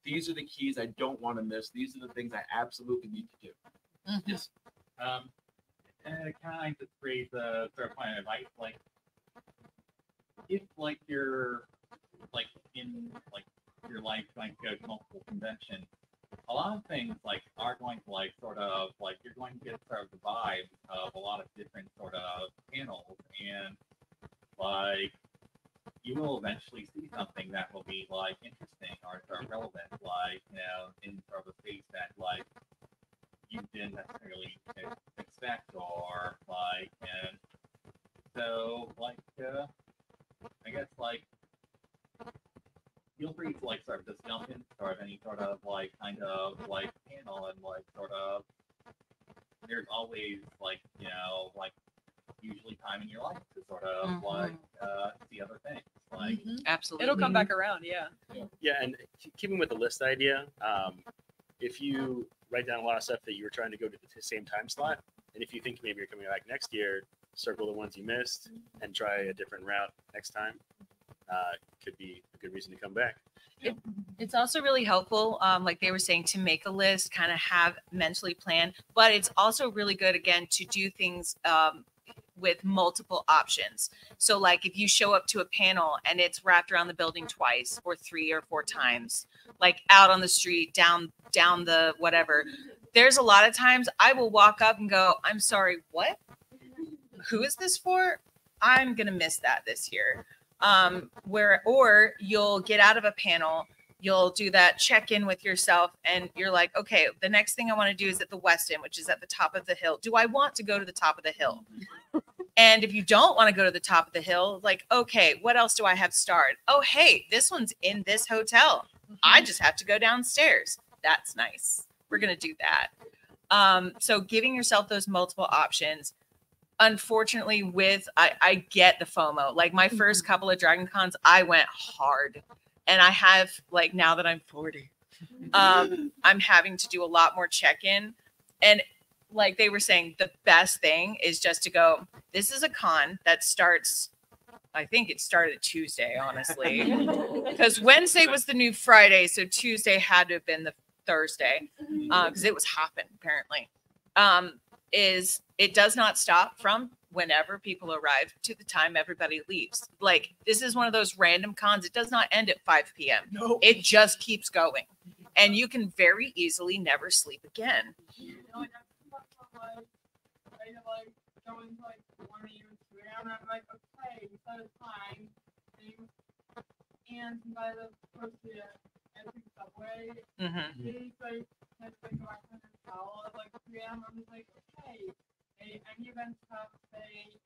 These are the keys I don't want to miss. These are the things I absolutely need to do. Yes. And kind of phrase a sort of point of advice, like if like you're like in like your life going to go to multiple conventions, a lot of things like are going to like sort of like you're going to get sort of the vibe of a lot of different sort of panels, and like you will eventually see something that will be like interesting or sort of relevant, like in sort of a space that like you didn't necessarily expect, or like, and so like I guess like feel free to like sort of just jump in sort of any sort of like kind of like panel, and like sort of there's always like like usually time in your life to sort of like see other things, like absolutely It'll come back around. Yeah. Yeah, and keeping with the list idea, if you write down a lot of stuff that you were trying to go to the same time slot, and if you think maybe you're coming back next year, circle the ones you missed and try a different route next time. Could be a good reason to come back. It's also really helpful, like they were saying, to make a list, kind of have mentally planned, but it's also really good, again, to do things with multiple options. So like if you show up to a panel and it's wrapped around the building twice or 3 or 4 times, like out on the street, down the whatever, there's a lot of times I will walk up and go, I'm sorry, what? Who is this for? I'm going to miss that this year. Or you'll get out of a panel, you'll do that check-in with yourself, and you're like, okay, the next thing I want to do is at the West End, which is at the top of the hill. Do I want to go to the top of the hill? And if you don't want to go to the top of the hill, like, okay, what else do I have starred? Oh, hey, this one's in this hotel. I just have to go downstairs. That's nice. We're going to do that. So giving yourself those multiple options. Unfortunately, I get the FOMO. Like my first couple of DragonCons, I went hard. And I have, like, now that I'm 40, I'm having to do a lot more check-in. And like they were saying, the best thing is just to go, this is a con that starts, I think it started Tuesday, honestly. Because Wednesday was the new Friday, so Tuesday had to have been the Thursday. Because it was hopping, apparently. Is it does not stop from whenever people arrive to the time everybody leaves. Like, this is one of those random cons. It does not end at 5 p.m. No. It just keeps going. And you can very easily never sleep again. Any events have say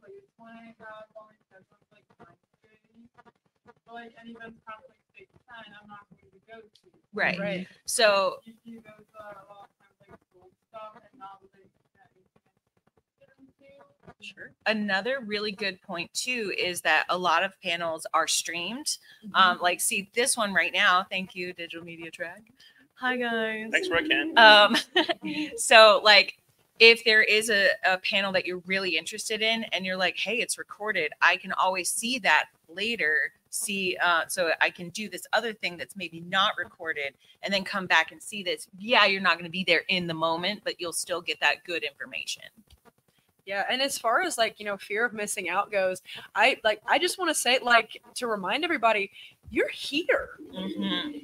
like it's 20 hours only like 9 days. So like any events have like say 10, I'm not going go to. Right. Right. So You see those a lot of times like gold stuff and not like that you can get into. sure. Another really good point too is that a lot of panels are streamed. Like see this one right now. Thank you, Digital Media Track. Hi guys. Thanks, Roy Ken. So like if there is a panel that you're really interested in and you're like, hey, it's recorded, I can always see that later. See, so I can do this other thing that's maybe not recorded and then come back and see this. Yeah, you're not going to be there in the moment, but you'll still get that good information. Yeah, and as far as like, you know, fear of missing out goes, I just want to say, like, to remind everybody, you're here.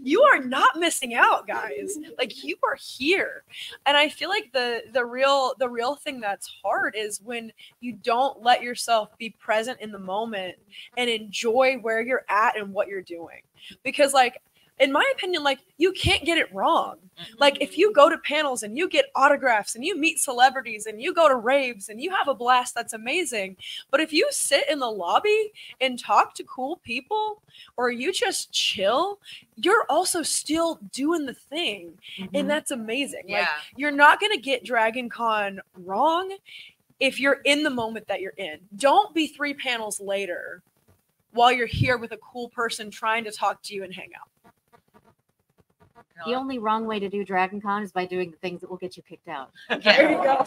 You are not missing out, guys. Like, you are here. And I feel like the real thing that's hard is when you don't let yourself be present in the moment and enjoy where you're at and what you're doing. Because like, in my opinion, like, you can't get it wrong. Like, if you go to panels and you get autographs and you meet celebrities and you go to raves and you have a blast, that's amazing. But if you sit in the lobby and talk to cool people or you just chill, you're also still doing the thing. And that's amazing. Yeah. Like, you're not going to get DragonCon wrong if you're in the moment that you're in. Don't be 3 panels later while you're here with a cool person trying to talk to you and hang out. The only wrong way to do DragonCon is by doing the things that will get you kicked out. There you go.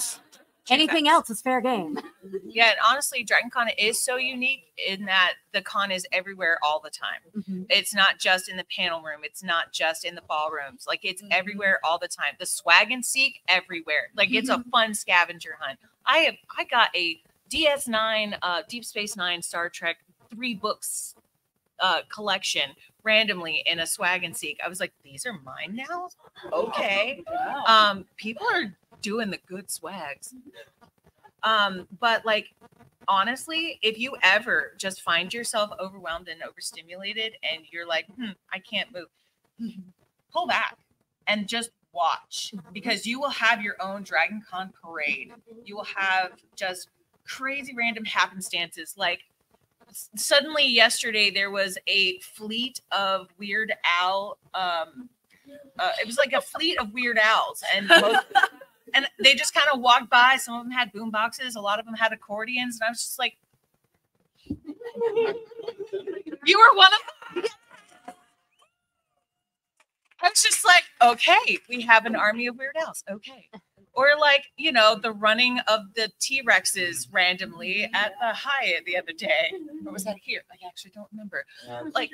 Anything else is fair game. Yeah, and honestly, DragonCon is so unique in that the con is everywhere all the time. It's not just in the panel room. It's not just in the ballrooms. Like, it's everywhere all the time. The swag and seek everywhere. Like, it's a fun scavenger hunt. I got a DS9, Deep Space Nine, Star Trek 3 books collection randomly in a swag and seek. I was like, these are mine now? Okay. People are doing the good swags. But like, honestly, if you ever just find yourself overwhelmed and overstimulated and you're like, I can't move, pull back and just watch, because you will have your own DragonCon parade. You will have just crazy random happenstances. Like, suddenly yesterday there was a fleet of Weird Al. It was like a fleet of Weird Owls, and and they just kind of walked by. Some of them had boom boxes, a lot of them had accordions, and I was just like, "You were one of them." I was just like, "Okay, we have an army of Weird Owls." Okay. Or like, you know, the running of the T-Rexes randomly at the Hyatt the other day. Or was that here? I actually don't remember. Like,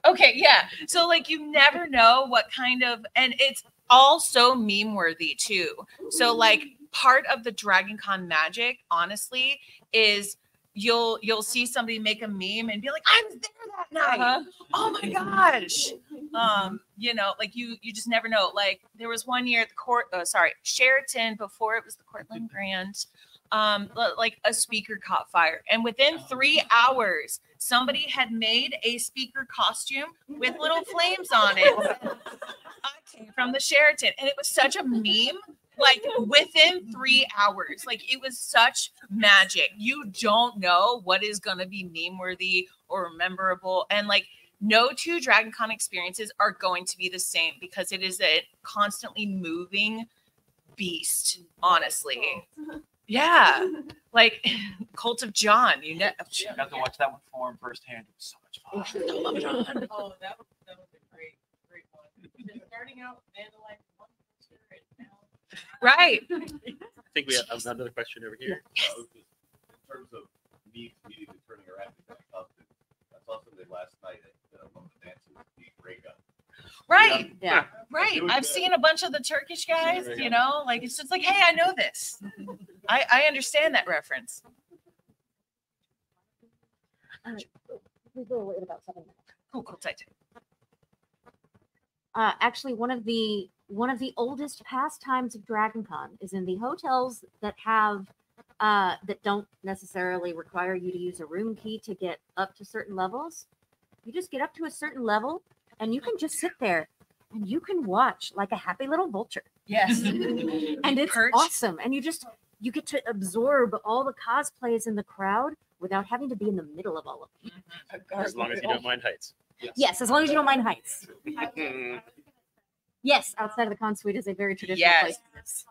okay, yeah. So like, you never know what kind of, and it's all so meme worthy too. So like, part of the DragonCon magic, honestly, is you'll see somebody make a meme and be like, I was there that night. Oh my gosh. You know, like you just never know. Like, there was one year at the Sheraton, before it was the Cortland Grand, like a speaker caught fire, and within 3 hours somebody had made a speaker costume with little flames on it. I came from the Sheraton, and it was such a meme. Like, within 3 hours, like, it was such magic. You don't know what is going to be meme worthy or memorable. And like, no 2 DragonCon experiences are going to be the same, because it is a constantly moving beast, honestly. Yeah. Like, Cult of John, you know. I got to watch that one form firsthand. It was so much fun. Oh, that was a great one. Just starting out vandalizing one poster and now. Right. I think we have another question over here. In terms of me immediately turning around and coming up, I saw something last night at one of the dances, the ray gun. Right. Yeah. Right. I've seen a bunch of the Turkish guys, you know, like, it's just like, hey, I know this. I understand that reference. We will wait about 7 minutes. Oh, cool. Tight. Actually, one of the oldest pastimes of DragonCon is in the hotels that have that don't necessarily require you to use a room key to get up to certain levels. You just get up to a certain level and you can just sit there and you can watch like a happy little vulture. Yes. And it's awesome. And you get to absorb all the cosplays in the crowd without having to be in the middle of all of them. As long as you don't mind heights. Yes, as long as you don't mind heights. Yes, outside of the con suite is a very traditional Yes. place for this.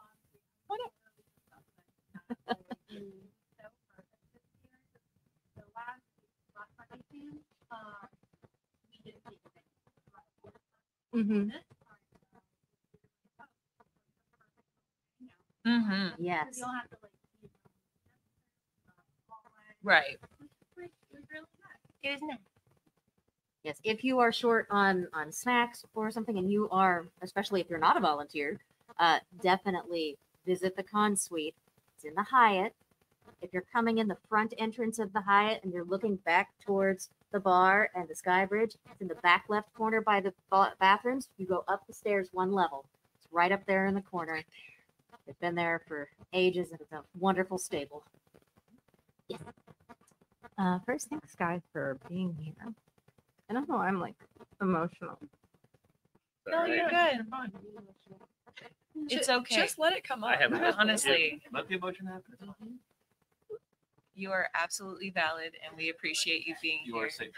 Mm-hmm. Mm-hmm. Yes. Right. It is nice. Yes. If you are short on snacks or something, and you are, especially if you're not a volunteer, definitely visit the con suite. It's in the Hyatt. If you're coming in the front entrance of the Hyatt and you're looking back towards the bar and the Sky Bridge, it's in the back left corner by the bathrooms. You go up the stairs one level. It's right up there in the corner. They've been there for ages, and it's a wonderful stable. Yes. First, thanks, guys, for being here. I don't know, I'm like emotional. No, you're good. It's okay. Just let it come I up. have Honestly, Let the emotion happen. you are absolutely valid, and we appreciate you being You here. are safe.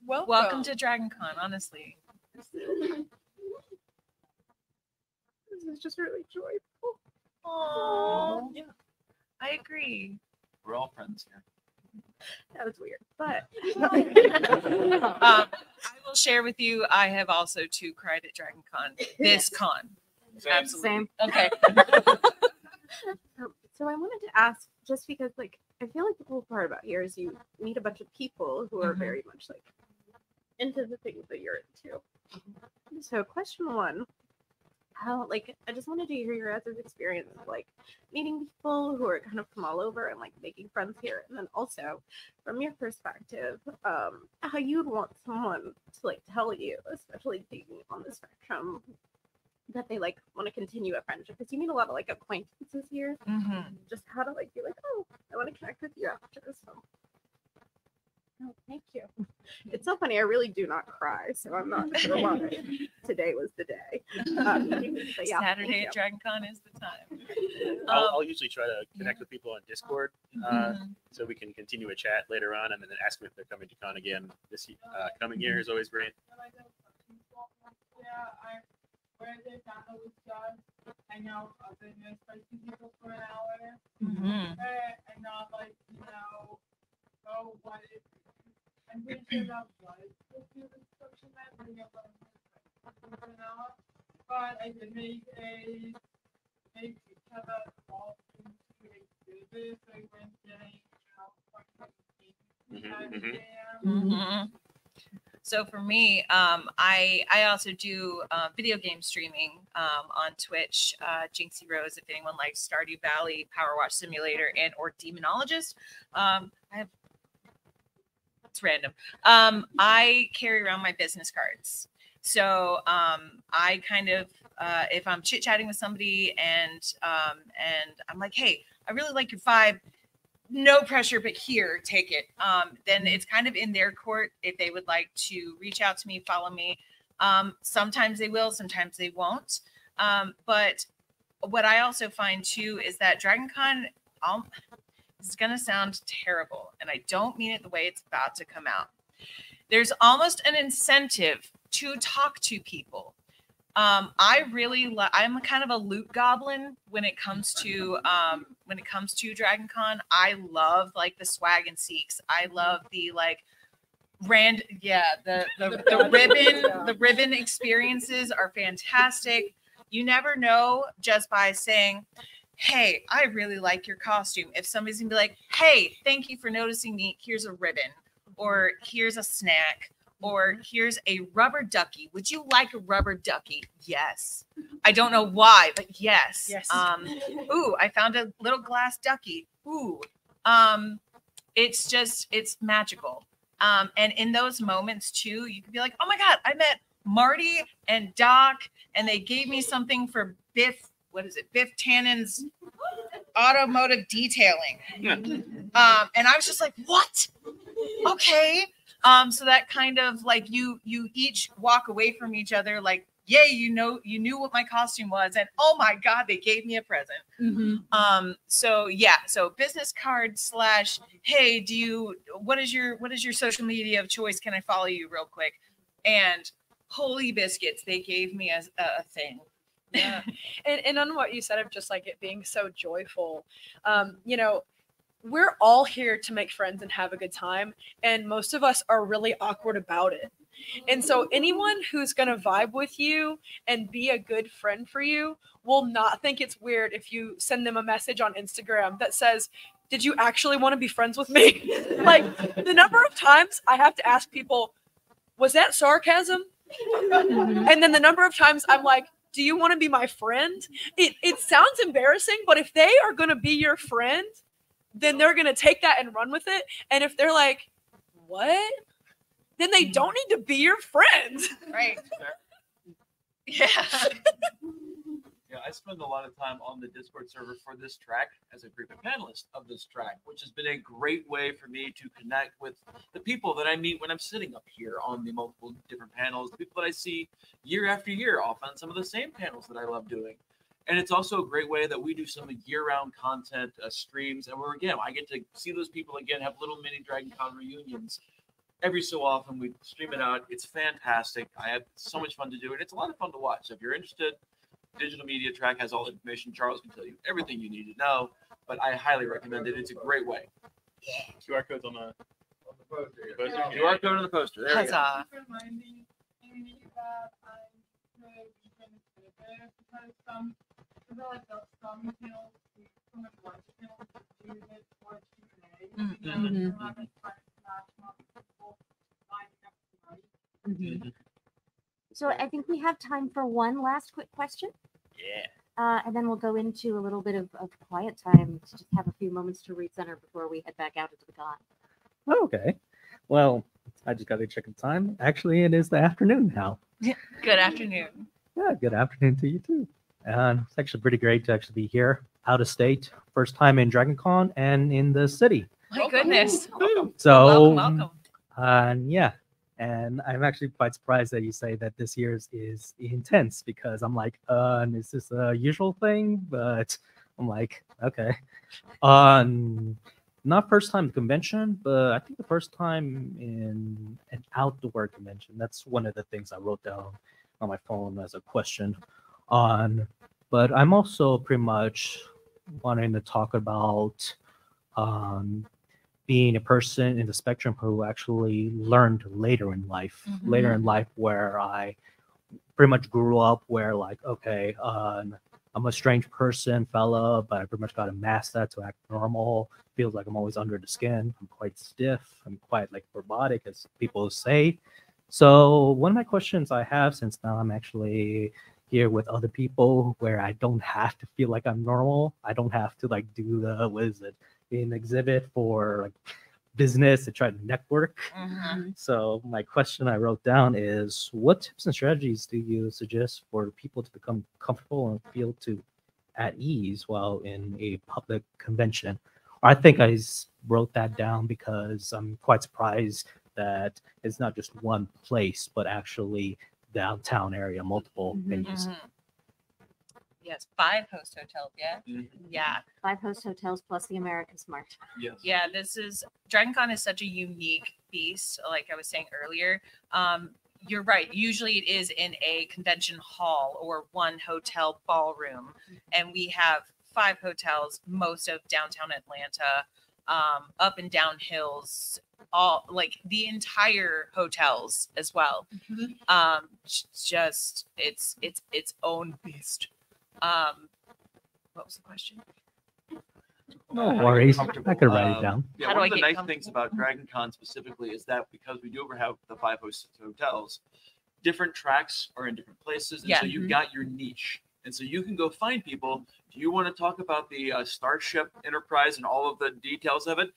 Welcome to DragonCon, honestly. This is just really joyful. Oh, yeah. I agree. We're all friends here. That was weird, but I will share with you, I have also too cried at DragonCon. This con. Absolutely. Same. Okay. So I wanted to ask, just because like I feel like the cool part about here is you meet a bunch of people who are very much like into the things that you're into. So question one, how like I just wanted to hear your guys' experience of like meeting people who are kind of from all over and like making friends here, and then also from your perspective, how you'd want someone to like tell you, especially being on the spectrum, that they like want to continue a friendship, because you meet a lot of like acquaintances here. Just how to like be like, oh, I want to connect with you after this. So, oh, thank you. It's so funny. I really do not cry, so I'm not sure why today was the day. But yeah, Saturday at DragonCon is the time. I'll usually try to connect with people on Discord, so we can continue a chat later on, and then ask them if they're coming to con again this coming year is always great. Where they down with God, hang out with other spicy people for an hour, and not like, oh, what if, I'm pretty sure that was the description that we have for an hour, but I did make each other all to do this, so we went getting, So for me, I also do video game streaming on Twitch, Jinxie Rose, if anyone likes Stardew Valley, Power Watch Simulator, and or Demonologist. It's random. I carry around my business cards. So I kind of, if I'm chit-chatting with somebody and I'm like, hey, I really like your vibe, no pressure, but here, take it. Then it's kind of in their court if they would like to reach out to me, follow me. Sometimes they will, sometimes they won't. But what I also find too is that DragonCon, this is going to sound terrible, and I don't mean it the way it's about to come out. There's almost an incentive to talk to people. I'm kind of a loot goblin when it comes to DragonCon. I love like the swag and seeks. I love the like the ribbon experiences are fantastic. You never know just by saying, hey, I really like your costume. If somebody's gonna be like, hey, thank you for noticing me. Here's a ribbon, or here's a snack, or here's a rubber ducky. Would you like a rubber ducky? Yes. I don't know why, but yes. Yes. Ooh, I found a little glass ducky. Ooh. It's magical. And in those moments too, you can be like, oh my God, I met Marty and Doc, and they gave me something for Biff. What is it? Biff Tannen's automotive detailing. And I was just like, what? Okay. So that kind of like you each walk away from each other like, yay, you knew what my costume was, and oh my God, they gave me a present. So yeah, so business card / hey, what is your social media of choice? Can I follow you real quick? and holy biscuits, they gave me as a thing. Yeah. And on what you said of just like it being so joyful, you know, we're all here to make friends and have a good time. And most of us are really awkward about it. And so anyone who's going to vibe with you and be a good friend for you will not think it's weird if you send them a message on Instagram that says, "Did you actually want to be friends with me?" Like the number of times I have to ask people, "Was that sarcasm?" And then the number of times I'm like, "Do you want to be my friend?" It sounds embarrassing, but if they are going to be your friend, then they're going to take that and run with it. And if they're like, "What?" then they don't need to be your friend. Right. Yeah. Yeah, I spend a lot of time on the Discord server for this track as a frequent panelist of this track, which has been a great way for me to connect with the people that I meet when I'm sitting up here on the multiple different panels, the people that I see year after year, often on some of the same panels that I love doing. And it's also a great way that we do some year-round content streams, and where again I get to see those people again, have little mini DragonCon reunions. Every so often we stream it out. It's fantastic. I have so much fun to do it. It's a lot of fun to watch. So if you're interested, Digital Media Track has all the information. Charles can tell you everything you need to know, but I highly recommend it. It's a great way. Yeah. QR code's on the poster. QR code on the poster. There we go. Huzzah. Reminding me that I could even consider because some channels, some of the larger channels do this for Q&A. Mhm. So I think we have time for one last quick question. Yeah. And then we'll go into a little bit of quiet time to just have a few moments to recenter before we head back out into the con. Okay. Well, I just got to check the time. Actually, it is the afternoon now. Good afternoon. Yeah, good afternoon to you too. And it's actually pretty great to actually be here, out of state, first time in DragonCon and in the city. My goodness. So, Welcome. Yeah. And I'm actually quite surprised that you say that this year's is intense because I'm like, is this a usual thing? But I'm like, okay. Not first time convention, but I think the first time in an outdoor convention. That's one of the things I wrote down on my phone as a question but I'm also pretty much wanting to talk about being a person in the spectrum who actually learned later in life, where I pretty much grew up where like, okay, I'm a strange person, fella, but I pretty much got to mask that to act normal. Feels like I'm always under the skin. I'm quite stiff. I'm quite like robotic, as people say. So one of my questions I have, since now I'm actually here with other people where I don't have to feel like I'm normal. I don't have to like do the, what is it, an exhibit for like business to try to network. So my question I wrote down is, what tips and strategies do you suggest for people to become comfortable and feel at ease while in a public convention? I think I wrote that down because I'm quite surprised that it's not just one place, but actually downtown area, multiple venues. Yes, 5 host hotels. Yeah. Yeah. 5 host hotels plus the American Smart. Yes. Yeah, DragonCon is such a unique beast. Like I was saying earlier, you're right. Usually it is in a convention hall or one hotel ballroom, and we have 5 hotels, most of downtown Atlanta, up and down hills, all like the entire hotels as well. Just it's its own beast. What was the question? No worries. I could write it down. Yeah, one of the nice things about DragonCon specifically is that because we do have the 5 host hotels, different tracks are in different places, and so you've got your niche, and so you can go find people. Do you want to talk about the Starship Enterprise and all of the details of it?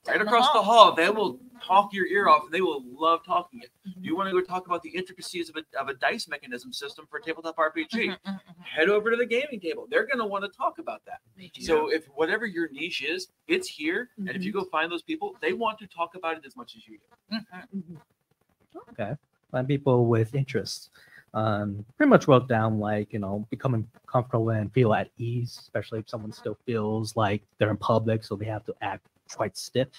Right across the hall, they will talk your ear off, and they will love talking it. Do you want to go talk about the intricacies of a dice mechanism system for tabletop RPG? Head over to the gaming table. They're going to want to talk about that. So if whatever your niche is, it's here, and if you go find those people, they want to talk about it as much as you do. Okay, find people with interests. Pretty much wrote down like, becoming comfortable and feel at ease, especially if someone still feels like they're in public, so they have to act quite stiff.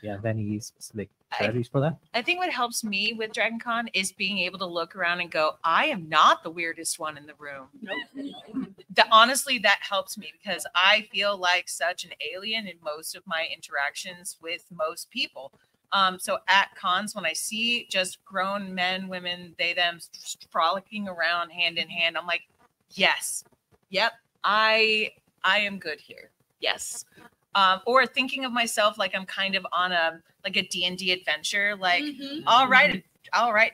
you have any specific strategies for that? I think what helps me with DragonCon is being able to look around and go, I am not the weirdest one in the room. Honestly, that helps me because I feel like such an alien in most of my interactions with most people. So at cons, when I see just grown men, women, they, them frolicking around hand in hand, I'm like, yes, yep, I am good here. Yes. Or thinking of myself like I'm kind of on a D&D adventure. Like, all right,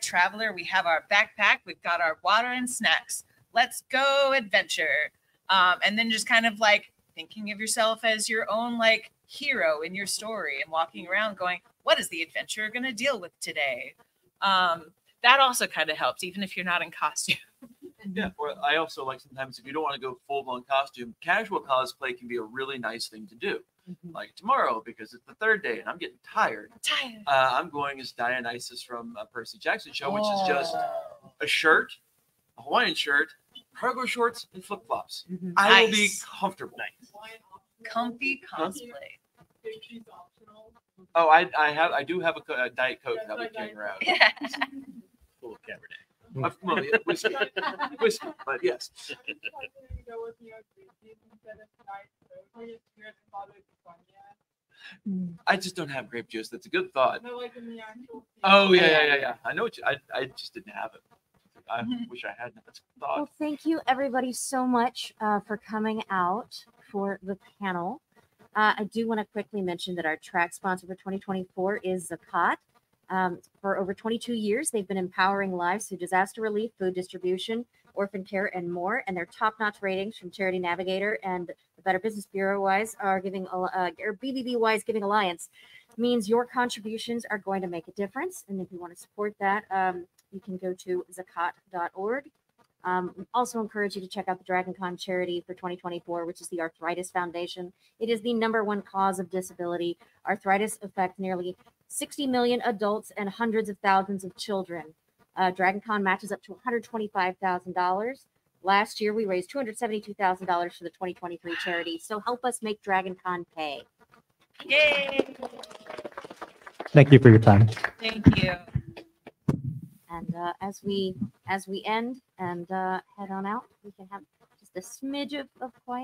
traveler, we have our backpack, we've got our water and snacks. Let's go adventure. And then just kind of like thinking of yourself as your own like hero in your story and walking around going, what is the adventurer going to deal with today? That also kind of helps, even if you're not in costume. Yeah, or I also like sometimes if you don't want to go full-blown costume, casual cosplay can be a really nice thing to do. Like tomorrow, because it's the third day and I'm getting tired. I'm going as Dionysus from Percy Jackson show, which is just a shirt, a Hawaiian shirt, cargo shorts, and flip-flops. I will be comfortable. Comfy cosplay. Oh, I do have a Diet Coke that we carry around. Full of Cabernet. Well, yeah, whiskey, but yes. I just don't have grape juice. That's a good thought. Oh yeah. I know what I just didn't have it. I wish I had. That's a thought. Well, thank you everybody so much for coming out for the panel. I do want to quickly mention that our track sponsor for 2024 is Zakat. For over 22 years, they've been empowering lives through disaster relief, food distribution, orphan care, and more. And their top-notch ratings from Charity Navigator and the Better Business Bureau Wise are giving, or BBB Wise Giving Alliance means your contributions are going to make a difference. And if you want to support that, you can go to zakat.org. We also encourage you to check out the DragonCon charity for 2024, which is the Arthritis Foundation. It is the #1 cause of disability. Arthritis affects nearly 60 million adults and hundreds of thousands of children. DragonCon matches up to $125,000. Last year, we raised $272,000 for the 2023 charity. So help us make DragonCon pay. Yay! Thank you for your time. Thank you. And as we end and head on out, we can have just a smidge of quiet.